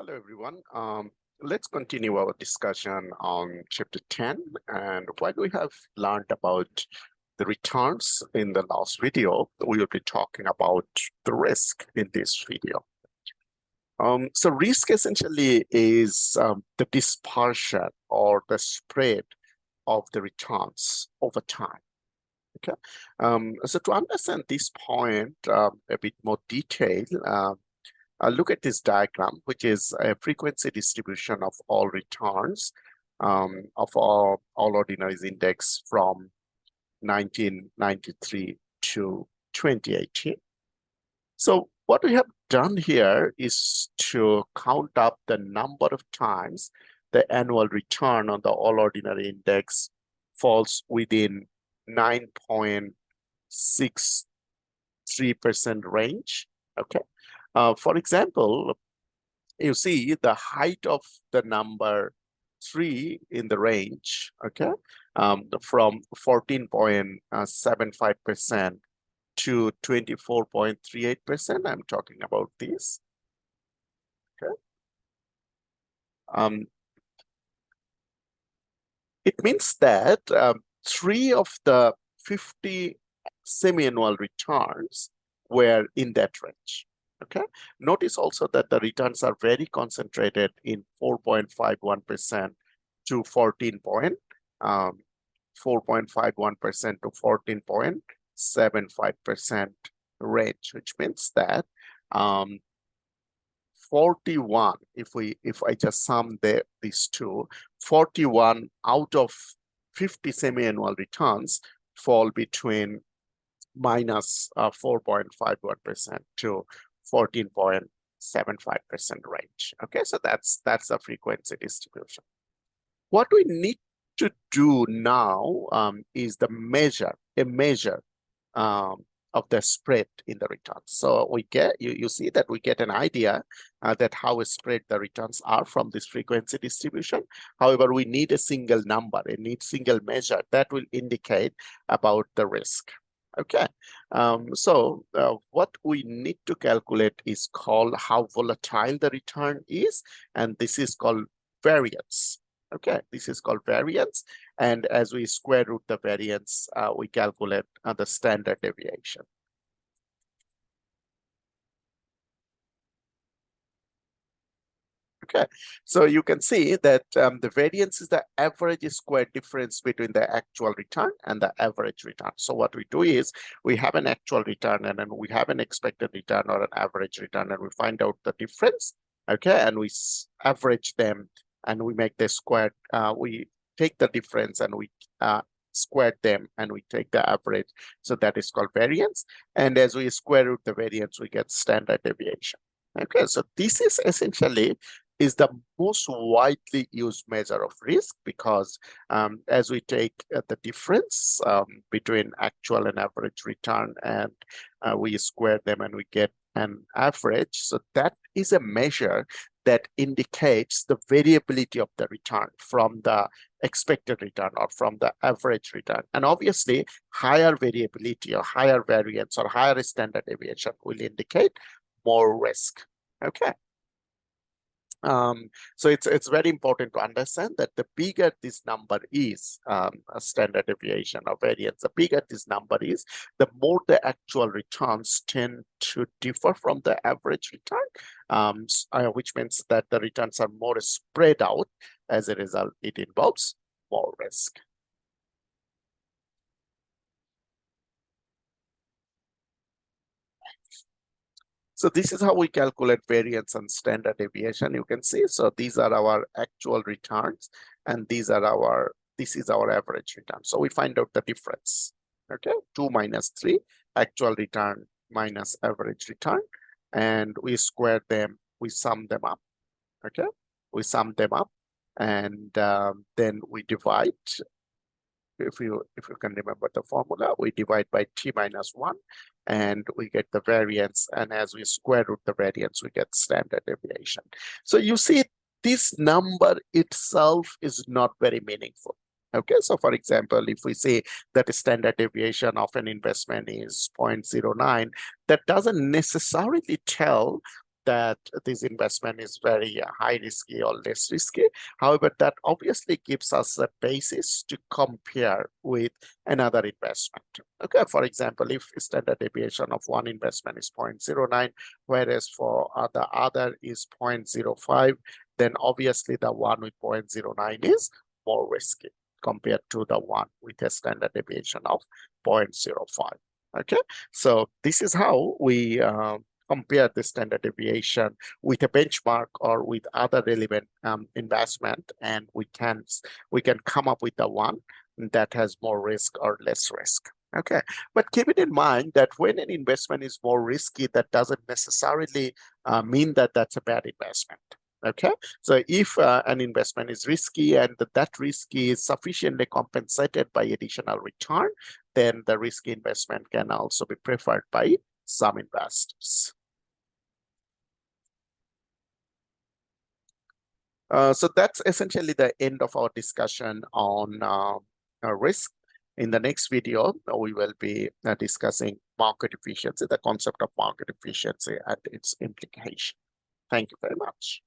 Hello, everyone. Let's continue our discussion on chapter 10. And while we have learned about the returns in the last video, we will be talking about the risk in this video. So risk essentially is the dispersion or the spread of the returns over time. Okay. So to understand this point a bit more detail, look at this diagram, which is a frequency distribution of all returns of all ordinaries index from 1993 to 2018. So what we have done here is to count up the number of times the annual return on the all ordinary index falls within 9.63% range. Okay. For example, you see the height of the number 3 in the range, okay, from 14.75% to 24.38%. I'm talking about this. Okay. It means that 3 of the 50 semi-annual returns were in that range. Okay. Notice also that the returns are very concentrated in 4.51% to 4.51% to 14.75% range, which means that 41, if I just sum these two, 41 out of 50 semi-annual returns fall between minus 4.51% to 14.75% range. Okay, so that's the frequency distribution. What we need to do now is a measure of the spread in the returns. So we get you see that we get an idea that how spread the returns are from this frequency distribution. However, we need a single number, single measure that will indicate about the risk. Okay, so what we need to calculate is called how volatile the return is, and this is called variance. Okay, this is called variance, and as we square root the variance, we calculate the standard deviation. Okay, so you can see that the variance is the average square difference between the actual return and the average return. So what we do is we have an actual return and then we have an expected return or an average return, and we find out the difference. Okay, and we average them and we make the square. We take the difference and we square them and we take the average. So that is called variance. And as we square root the variance, we get standard deviation. Okay, so this is essentially the most widely used measure of risk, because as we take the difference between actual and average return and we square them and we get an average. So that is a measure that indicates the variability of the return from the expected return or from the average return. And obviously, higher variability or higher variance or higher standard deviation will indicate more risk. Okay. So it's very important to understand that the bigger this number is, a standard deviation or variance, the bigger this number is, the more the actual returns tend to differ from the average return, which means that the returns are more spread out. As a result, it involves more risk. So this is how we calculate variance and standard deviation. You can see, so these are our actual returns, and this is our average return. So we find out the difference. Okay, 2 minus 3, actual return minus average return, and we square them, we sum them up. Okay, we sum them up, and then we divide. If you can remember the formula, we divide by t minus 1 and we get the variance, and as we square root the variance, we get standard deviation. So you see, this number itself is not very meaningful. Okay, so for example, if we say that the standard deviation of an investment is 0.09, that doesn't necessarily tell that this investment is very high risky or less risky. However, that obviously gives us a basis to compare with another investment. Okay, for example, if standard deviation of one investment is 0.09, whereas for the other is 0.05, then obviously the one with 0.09 is more risky compared to the one with a standard deviation of 0.05. Okay, so this is how we compare the standard deviation with a benchmark or with other relevant investment, and we can come up with the one that has more risk or less risk. Okay, but keep it in mind that when an investment is more risky, that doesn't necessarily mean that that's a bad investment. Okay, so if an investment is risky and that risk is sufficiently compensated by additional return, then the risky investment can also be preferred by some investors. So that's essentially the end of our discussion on risk. In the next video, we will be discussing market efficiency, the concept of market efficiency and its implication. Thank you very much.